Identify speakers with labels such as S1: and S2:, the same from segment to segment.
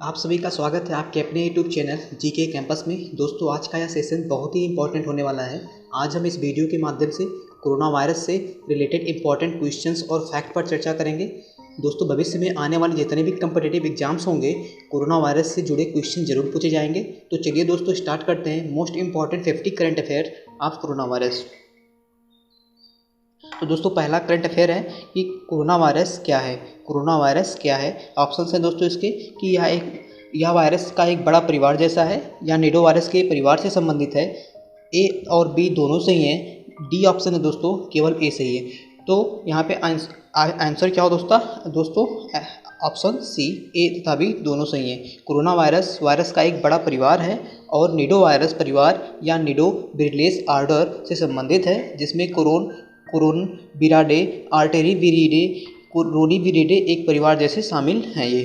S1: आप सभी का स्वागत है आपके अपने यूट्यूब चैनल जीके कैंपस में। दोस्तों, आज का यह सेशन बहुत ही इंपॉर्टेंट होने वाला है। आज हम इस वीडियो के माध्यम से कोरोना वायरस से रिलेटेड इंपॉर्टेंट क्वेश्चंस और फैक्ट पर चर्चा करेंगे। दोस्तों, भविष्य में आने वाले जितने भी कम्पिटिटिव एग्जाम्स होंगे, कोरोना वायरस से जुड़े क्वेश्चन जरूर पूछे जाएंगे। तो चलिए दोस्तों, स्टार्ट करते हैं most important 50 current affair of corona virus. तो दोस्तों, पहला करंट अफेयर है कि कोरोना वायरस क्या है। कोरोना वायरस क्या है? ऑप्शंस हैं दोस्तों इसके कि यह वायरस का एक बड़ा परिवार जैसा है, या निडो वायरस के परिवार से संबंधित है। ए और बी दोनों सही हैं। डी ऑप्शन है दोस्तों, केवल ए सही है। तो यहाँ पे आंसर क्या हो दोस्तों? ऑप्शन सी, ए तथा बी दोनों सही हैं। कोरोना वायरस का एक बड़ा परिवार है और निडो वायरस परिवार या निडो विरिडेस ऑर्डर से संबंधित है, जिसमें कोरोन विराडे, आर्टेरी विरिडे, रोनी विरिडे एक परिवार जैसे शामिल हैं ये।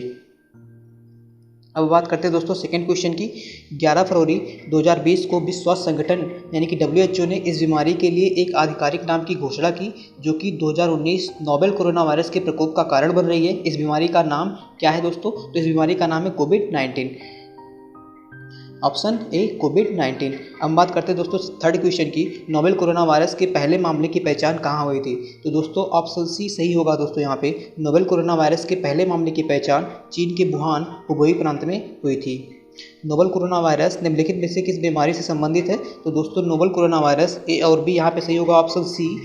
S1: अब बात करते हैं दोस्तों सेकंड क्वेश्चन की। 11 फरवरी 2020 को विश्व स्वास्थ्य संगठन यानी कि WHO ने इस बीमारी के लिए एक आधिकारिक नाम की घोषणा की, जो कि 2019 नोवेल कोरोना वायरस के प्रकोप का कारण बन रही है। इस बीमारी का नाम क्या है दोस्तों? तो इस बीमारी का नाम है कोविड-19। ऑप्शन ए, कोविड-19। अब बात करते हैं दोस्तों थर्ड क्वेश्चन की। नोवेल कोरोना वायरस के पहले मामले की पहचान कहाँ हुई थी? तो दोस्तों ऑप्शन सी सही होगा दोस्तों। यहाँ पे नोवेल कोरोना वायरस के पहले मामले की पहचान चीन के वुहान हुबेई प्रांत में हुई थी। नोवेल कोरोना वायरस निम्नलिखित में से किस बीमारी से संबंधित है? तो दोस्तों नोवेल कोरोना वायरस, ए और बी यहाँ पे सही होगा option C.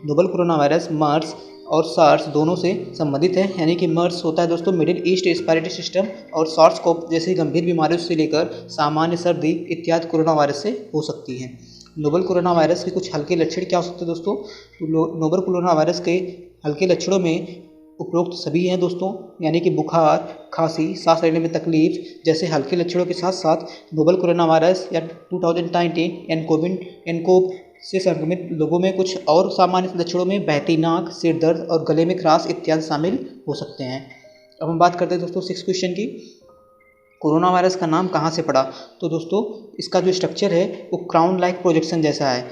S1: Novel corona virus MERS और सार्स दोनों से संबंधित है, यानी कि मर्स होता है दोस्तों मिडिल ईस्ट रेस्पिरेटरी सिस्टम, और सार्स कोव जैसी गंभीर बीमारियों से लेकर सामान्य सर्दी इत्यादि कोरोना वायरस से हो सकती हैं। नोवेल कोरोना वायरस के कुछ हल्के लक्षण क्या हो सकते हैं दोस्तों? तो नोवेल कोरोना वायरस के हल्के लक्षणों में उपरोक्त सभी हैं दोस्तों, यानी कि बुखार, खांसी, सांस लेने में तकलीफ जैसे हल्के लक्षणों के साथ साथ नोवेल कोरोना वायरस या 2019 एनकोव से संक्रमित लोगों में कुछ और सामान्य लक्षणों में बहती नाक, सिर दर्द और गले में खराश इत्यादि शामिल हो सकते हैं। अब हम बात करते हैं दोस्तों सिक्स क्वेश्चन की। कोरोना वायरस का नाम कहाँ से पड़ा? तो दोस्तों इसका जो स्ट्रक्चर है वो क्राउन लाइक प्रोजेक्शन जैसा है।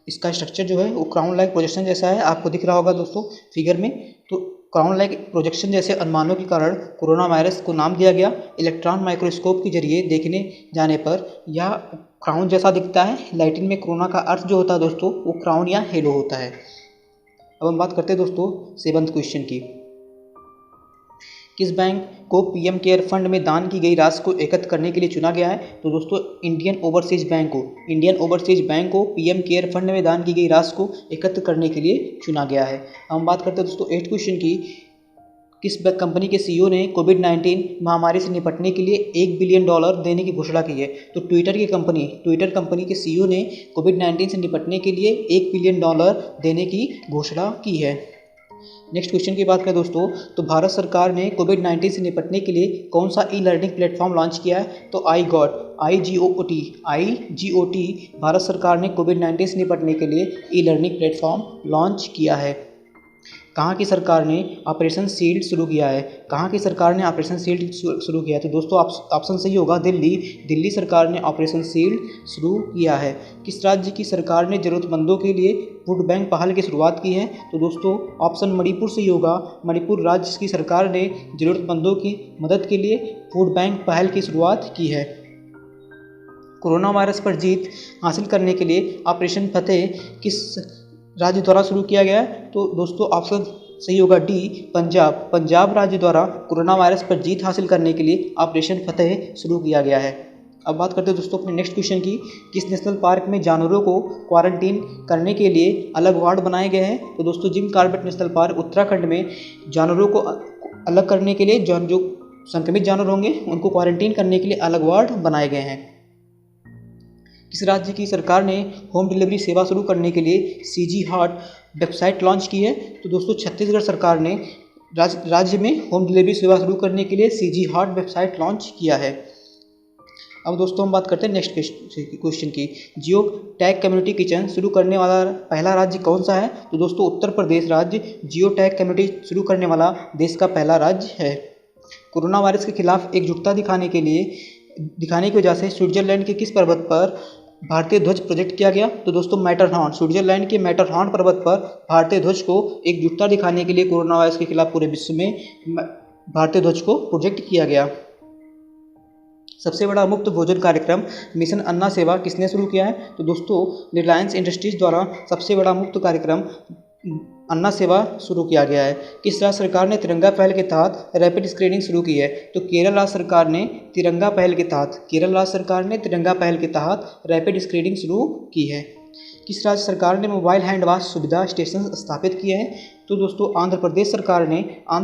S1: इसका स्ट्रक्चर जो है वो क्राउन लाइक प्रोजेक्शन जैसा है, आपको दिख रहा होगा दोस्तों फिगर में। तो क्राउन लाइक प्रोजेक्शन जैसे अनुमानों के कारण कोरोना वायरस को नाम दिया गया। इलेक्ट्रॉन माइक्रोस्कोप के जरिए देखने जाने पर यह क्राउन जैसा दिखता है। लैटिन में कोरोना का अर्थ जो होता है दोस्तों वो क्राउन या हेलो होता है। अब हम बात करते हैं दोस्तों सेवंथ क्वेश्चन की। किस बैंक को पीएम केयर फंड में दान की गई राशि को एकत्र करने के लिए चुना गया है? तो दोस्तों इंडियन ओवरसीज बैंक को पीएम केयर फंड में दान की गई राशि को एकत्र करने के लिए चुना गया है। हम बात करते हैं दोस्तों एट क्वेश्चन की। किस कंपनी के सीईओ ने कोविड-19 महामारी से निपटने के लिए $1 बिलियन देने की घोषणा की है? तो ट्विटर कंपनी के सीईओ ने कोविड-19 से निपटने के लिए $1 बिलियन देने की घोषणा की है। नेक्स्ट क्वेश्चन की बात करें दोस्तों, तो भारत सरकार ने कोविड-19 से निपटने के लिए कौन सा ई लर्निंग प्लेटफॉर्म लॉन्च किया है? तो IGOT भारत सरकार ने कोविड-19 से निपटने के लिए ई लर्निंग प्लेटफॉर्म लॉन्च किया है। कहाँ की सरकार ने ऑपरेशन शील्ड शुरू किया है? तो दोस्तों ऑप्शन सही होगा, दिल्ली सरकार ने ऑपरेशन शील्ड शुरू किया है। किस राज्य की सरकार ने जरूरतमंदों के लिए फूड बैंक पहल की शुरुआत की है? तो दोस्तों ऑप्शन मणिपुर सही होगा। मणिपुर राज्य की सरकार ने जरूरतमंदों की मदद के लिए फूड बैंक पहल की शुरुआत की है। कोरोना वायरस पर जीत हासिल करने के लिए ऑपरेशन फतेह किस राज्य द्वारा शुरू किया गया है? तो दोस्तों ऑप्शन सही होगा डी, पंजाब राज्य द्वारा कोरोना वायरस पर जीत हासिल करने के लिए ऑपरेशन फतेह शुरू किया गया है। अब बात करते हैं दोस्तों अपने नेक्स्ट क्वेश्चन की। किस नेशनल पार्क में जानवरों को क्वारंटीन करने के लिए अलग वार्ड बनाए गए हैं? तो दोस्तों Jim Corbett national park Uttarakhand में जानवरों को अलग करने के लिए जो संक्रमित जानवर होंगे उनको क्वारंटीन करने के लिए अलग वार्ड बनाए गए हैं। किस राज्य की सरकार ने होम डिलीवरी सेवा शुरू करने के लिए सीजी हार्ट वेबसाइट लॉन्च की है? तो दोस्तों छत्तीसगढ़ सरकार ने राज्य में होम डिलीवरी सेवा शुरू करने के लिए सीजी हार्ट वेबसाइट लॉन्च किया है। अब दोस्तों हम बात करते हैं नेक्स्ट क्वेश्चन की। जियो टैग कम्युनिटी किचन शुरू करने वाला पहला राज्य कौन सा है? तो दोस्तों उत्तर प्रदेश राज्य जियो टैग कम्युनिटी शुरू करने वाला देश का पहला राज्य है। कोरोना वायरस के खिलाफ एकजुटता दिखाने की वजह से स्विट्जरलैंड के किस पर्वत पर भारतीय ध्वज प्रोजेक्ट किया गया? तो दोस्तों मैटरहॉर्न, स्विट्जरलैंड के मैटरहॉर्न पर्वत पर भारतीय ध्वज को एकजुटता दिखाने के लिए कोरोना वायरस के खिलाफ पूरे विश्व में भारतीय ध्वज को प्रोजेक्ट किया गया। सबसे बड़ा मुफ्त भोजन कार्यक्रम मिशन अन्ना सेवा किसने शुरू किया है? तो दोस्तों रिलायंस इंडस्ट्रीज़ द्वारा सबसे बड़ा मुफ्त कार्यक्रम अन्ना सेवा शुरू किया गया है। किस राज्य सरकार ने तिरंगा पहल के तहत रैपिड स्क्रीनिंग शुरू की है? तो केरल राज्य सरकार ने तिरंगा पहल के तहत रैपिड स्क्रीनिंग शुरू की है। किस राज्य सरकार ने मोबाइल हैंड वॉश सुविधा स्टेशन स्थापित किए हैं? तो दोस्तों आंध्र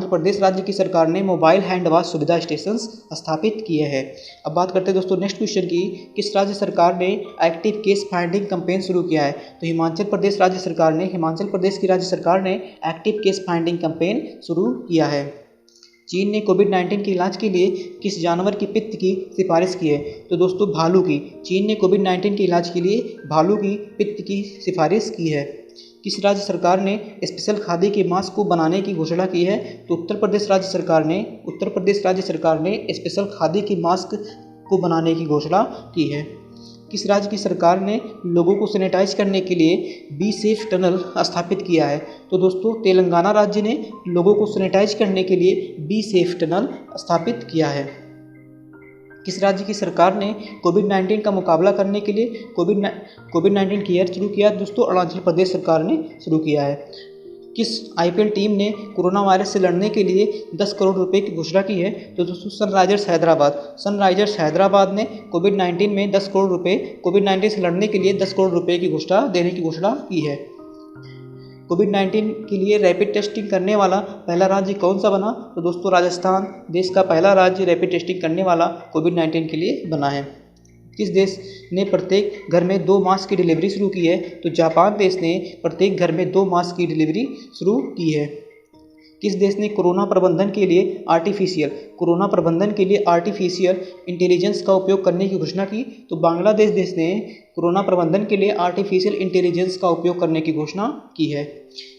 S1: प्रदेश राज्य की सरकार ने मोबाइल हैंड वॉश सुविधा स्टेशन स्थापित किए हैं। अब बात करते हैं दोस्तों नेक्स्ट क्वेश्चन की, किस राज्य सरकार ने एक्टिव केस फाइंडिंग कैंपेन शुरू किया है? तो हिमाचल प्रदेश की राज्य सरकार ने एक्टिव केस फाइंडिंग कैंपेन शुरू किया है। चीन ने कोविड-19 के इलाज के लिए किस जानवर की पित्त की सिफारिश की है? तो दोस्तों भालू की। चीन ने कोविड-19 के इलाज के लिए भालू की पित्त की सिफारिश की है। किस राज्य सरकार ने स्पेशल खादी के मास्क को बनाने की घोषणा की है? तो उत्तर प्रदेश राज्य सरकार ने स्पेशल खादी के मास्क को बनाने की घोषणा की है। किस राज्य की सरकार ने लोगों को सैनिटाइज करने के लिए बी सेफ टनल स्थापित किया है? तो दोस्तों तेलंगाना राज्य ने लोगों को सैनिटाइज करने के लिए बी सेफ टनल स्थापित किया है। किस राज्य की सरकार ने कोविड-19 का मुकाबला करने के लिए कोविड-19 केयर शुरू किया? दोस्तों अरुणाचल प्रदेश सरकार ने शुरू किया है। किस आईपीएल टीम ने कोरोना वायरस से लड़ने के लिए 10 करोड़ रुपए की घोषणा की है? तो दोस्तों सनराइजर्स हैदराबाद ने कोविड-19 में 10 करोड़ रुपए कोविड-19 से लड़ने के लिए 10 करोड़ रुपए की घोषणा की है। कोविड-19 के लिए रैपिड टेस्टिंग करने वाला पहला राज्य कौन सा बना? तो दोस्तों राजस्थान देश का पहला राज्य रैपिड टेस्टिंग करने वाला कोविड-19 के लिए बना है। किस देश ने प्रत्येक घर में 2 मास्क की डिलीवरी शुरू की है? तो जापान देश ने प्रत्येक घर में 2 मास्क की डिलीवरी शुरू की है। किस देश ने कोरोना प्रबंधन के लिए आर्टिफिशियल इंटेलिजेंस का उपयोग करने की घोषणा की? तो बांग्लादेश देश ने कोरोना प्रबंधन के लिए आर्टिफिशियल इंटेलिजेंस का उपयोग करने की घोषणा की है।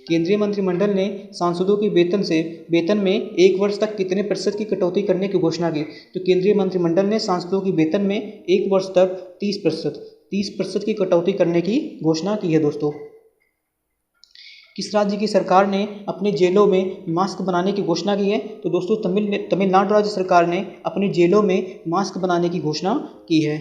S1: केंद्रीय मंत्रिमंडल ने सांसदों के वेतन में 1 वर्ष तक कितने प्रतिशत की कटौती करने की घोषणा की? तो केंद्रीय मंत्रिमंडल ने सांसदों के वेतन में 1 वर्ष तक 30% की कटौती करने की घोषणा की है। दोस्तों किस राज्य की सरकार ने अपने जेलों में मास्क बनाने की घोषणा की है? तो दोस्तों तमिलनाडु राज्य सरकार ने अपनी जेलों में मास्क बनाने की घोषणा की है।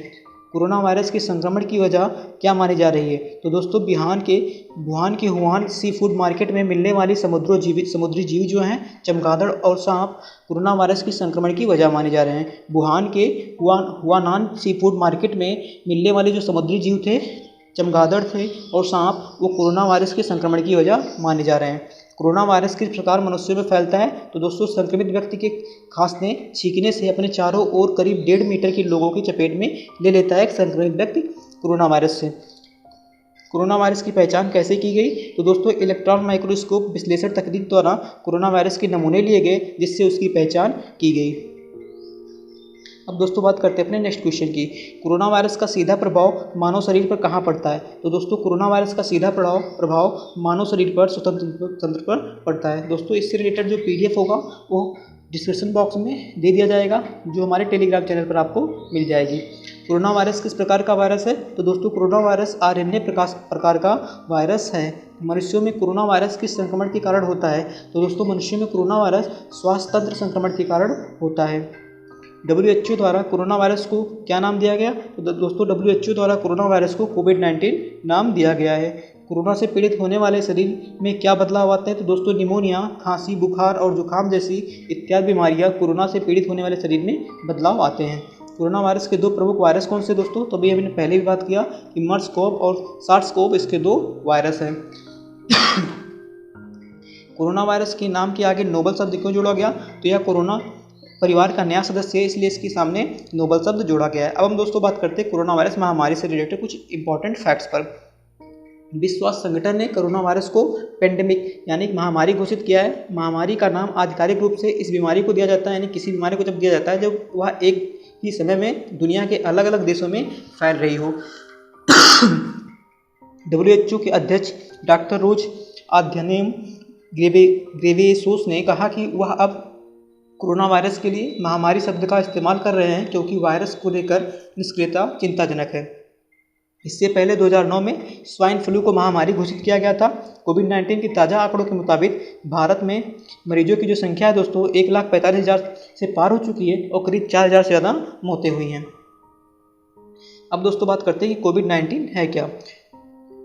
S1: कोरोना वायरस के संक्रमण की वजह क्या मानी जा रही है? तो दोस्तों वुहान के हुआन सी फूड मार्केट में मिलने वाली समुद्री जीव जो हैं चमगादड़ और सांप कोरोना वायरस के संक्रमण की वजह माने जा रहे हैं। वुहान के हुआनान सी फूड मार्केट में मिलने वाले जो समुद्री जीव थे चमगादड़ थे और सांप वो कोरोना वायरस के संक्रमण की वजह माने जा रहे हैं। कोरोना वायरस किस प्रकार मनुष्यों में फैलता है? तो दोस्तों संक्रमित व्यक्ति के खांसने छींकने से अपने चारों ओर करीब 1.5 मीटर के लोगों की चपेट में ले लेता है एक संक्रमित व्यक्ति कोरोना वायरस से। कोरोना वायरस की पहचान कैसे की गई? तो दोस्तों इलेक्ट्रॉन माइक्रोस्कोप विश्लेषण तकनीक द्वारा कोरोना वायरस के नमूने लिए गए जिससे उसकी पहचान की गई। अब दोस्तों बात करते हैं अपने नेक्स्ट क्वेश्चन की, कोरोना वायरस का सीधा प्रभाव मानव शरीर पर कहाँ पड़ता है? तो दोस्तों कोरोना वायरस का सीधा प्रभाव मानव शरीर पर स्वतंत्र तंत्र पर पड़ता है। दोस्तों इससे रिलेटेड जो PDF होगा वो डिस्क्रिप्शन बॉक्स में दे दिया जाएगा, जो हमारे टेलीग्राम चैनल पर आपको मिल जाएगी। कोरोना वायरस किस प्रकार का वायरस है? तो दोस्तों कोरोना वायरस RNA प्रकार का वायरस है। मनुष्यों में कोरोना वायरस किस संक्रमण के कारण होता है? तो दोस्तों मनुष्यों में कोरोना वायरस श्वास तंत्र संक्रमण के कारण होता है। WHO द्वारा कोरोना वायरस को क्या नाम दिया गया? तो दोस्तों WHO द्वारा कोरोना वायरस को कोविड-19 नाम दिया गया है। कोरोना से पीड़ित होने वाले शरीर में क्या बदलाव आते हैं? तो दोस्तों निमोनिया, खांसी, बुखार और जुकाम जैसी इत्यादि बीमारियां कोरोना से पीड़ित होने वाले शरीर में बदलाव आते हैं। कोरोना वायरस के 2 प्रमुख वायरस कौन से दोस्तों? तो अभी हमने पहले भी बात किया कि मर्स-कोव और सार्स-कोव इसके 2 वायरस हैं। कोरोना वायरस के नाम के आगे नोबल शब्द क्यों जोड़ा गया? तो यह कोरोना परिवार का नया सदस्य है इसलिए इसके सामने नोबल शब्द जोड़ा गया है। अब हम दोस्तों बात करते हैं कोरोना वायरस महामारी से रिलेटेड कुछ इंपॉर्टेंट फैक्ट्स पर। विश्व स्वास्थ्य संगठन ने कोरोना वायरस को पेंडेमिक यानी महामारी घोषित किया है। महामारी का नाम आधिकारिक रूप से इस बीमारी को दिया जाता है, यानी किसी बीमारी को जब दिया जाता है जब वह एक ही समय में दुनिया के अलग अलग देशों में फैल रही हो। WHO के अध्यक्ष डॉक्टर रोज अध्ययनम ग्रेवेसोस ने कहा कि वह अब कोरोना वायरस के लिए महामारी शब्द का इस्तेमाल कर रहे हैं क्योंकि वायरस को लेकर निष्क्रियता चिंताजनक है। इससे पहले 2009 में स्वाइन फ्लू को महामारी घोषित किया गया था। कोविड-19 के ताज़ा आंकड़ों के मुताबिक भारत में मरीजों की जो संख्या है दोस्तों 1,45,000 से पार हो चुकी है और करीब 4,000 से ज़्यादा मौतें हुई हैं। अब दोस्तों बात करते हैं कि कोविड-19 है क्या।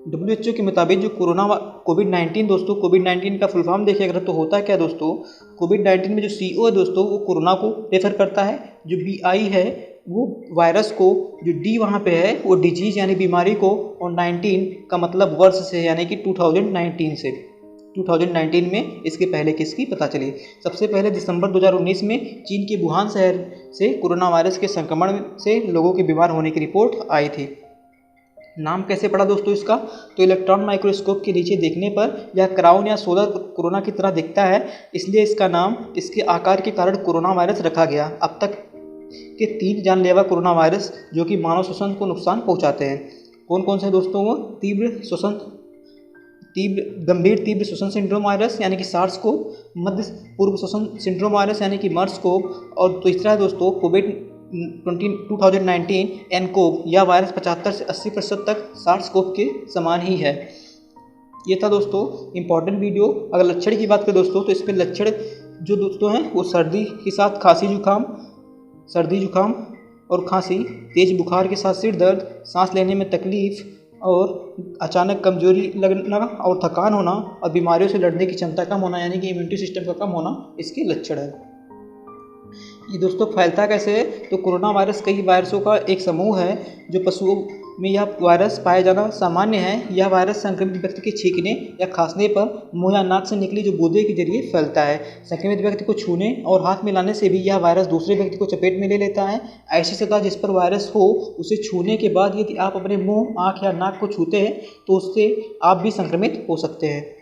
S1: WHO के मुताबिक जो कोविड-19 दोस्तों, कोविड-19 का फुल फॉर्म देखिए अगर तो होता क्या दोस्तों, कोविड-19 में जो CO है दोस्तों वो कोरोना को रेफर करता है, जो BI है वो वायरस को, जो D वहाँ पे है वो डिजीज यानी बीमारी को, और 19 का मतलब वर्ष से यानी कि 2019 से। 2019 में इसके पहले किसकी पता चली। सबसे पहले दिसंबर 2019 में चीन के वुहान शहर से कोरोना वायरस के संक्रमण से लोगों के बीमार होने की रिपोर्ट आई थी। नाम कैसे पड़ा दोस्तों इसका, तो इलेक्ट्रॉन माइक्रोस्कोप के नीचे देखने पर यह क्राउन या सोलर कोरोना की तरह दिखता है, इसलिए इसका नाम इसके आकार के कारण कोरोना वायरस रखा गया। अब तक के 3 जानलेवा कोरोना वायरस जो कि मानव श्वसन को नुकसान पहुंचाते हैं, कौन कौन से दोस्तों, वो गंभीर तीव्र श्वसन सिंड्रोम वायरस यानी कि सार्स को, मध्य पूर्व श्वसन सिंड्रोम वायरस यानी कि मर्स को, और तीसरा है दोस्तों कोविड-2019 एनकोव। यह वायरस 75 से 80% तक सार्स कोव के समान ही है। ये था दोस्तों इम्पॉर्टेंट वीडियो। अगर लक्षण की बात करें दोस्तों तो इसमें लक्षण जो दोस्तों हैं वो सर्दी के साथ सर्दी जुकाम और खांसी, तेज बुखार के साथ सिर दर्द, सांस लेने में तकलीफ और अचानक कमजोरी लगना और थकान होना और बीमारियों से लड़ने की क्षमता कम होना यानी कि इम्यूनिटी सिस्टम का कम होना इसके लक्षण है। ये दोस्तों फैलता कैसे है, तो कोरोना वायरस कई वायरसों का एक समूह है जो पशुओं में यह वायरस पाया जाना सामान्य है। यह वायरस संक्रमित व्यक्ति के छींकने या खांसने पर मुंह या नाक से निकली जो बूंदे के जरिए फैलता है। संक्रमित व्यक्ति को छूने और हाथ मिलाने से भी यह वायरस दूसरे व्यक्ति को चपेट में ले लेता है। ऐसी सतह जिस पर वायरस हो उसे छूने के बाद यदि आप अपने मुंह, आँख या नाक को छूते हैं तो उससे आप भी संक्रमित हो सकते हैं।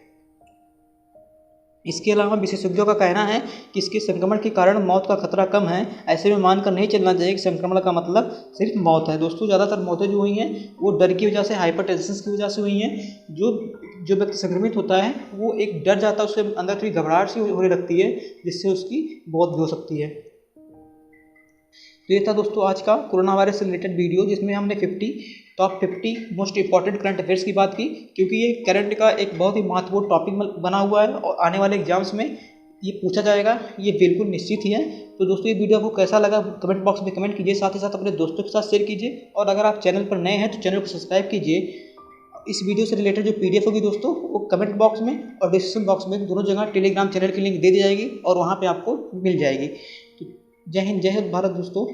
S1: इसके अलावा विशेषज्ञों का कहना है कि इसके संक्रमण के कारण मौत का खतरा कम है। ऐसे में मानकर नहीं चलना चाहिए कि संक्रमण का मतलब सिर्फ मौत है। दोस्तों ज़्यादातर मौतें जो हुई हैं वो डर की वजह से, हाइपरटेंशन की वजह से हुई हैं। जो व्यक्ति संक्रमित होता है वो एक डर जाता है, उसके अंदर थोड़ी घबराहट सी होने लगती है जिससे उसकी मौत भी हो सकती है। तो ये था दोस्तों आज का कोरोना वायरस से रिलेटेड वीडियो, जिसमें हमने top 50 most important current affairs की बात की, क्योंकि ये करंट का एक बहुत ही महत्वपूर्ण टॉपिक बना हुआ है और आने वाले एग्जाम्स में ये पूछा जाएगा, ये बिल्कुल निश्चित ही है। तो दोस्तों ये वीडियो आपको कैसा लगा कमेंट बॉक्स में कमेंट कीजिए, साथ ही साथ अपने दोस्तों के साथ शेयर कीजिए, और अगर आप चैनल पर नए हैं तो चैनल को सब्सक्राइब कीजिए। इस वीडियो से रिलेटेड जो PDF होगी दोस्तों वो कमेंट बॉक्स में और डिस्क्रिप्शन बॉक्स में दोनों जगह टेलीग्राम चैनल की लिंक दे दी जाएगी और वहाँ पर आपको मिल जाएगी। तो जय हिंद, जय भारत दोस्तों।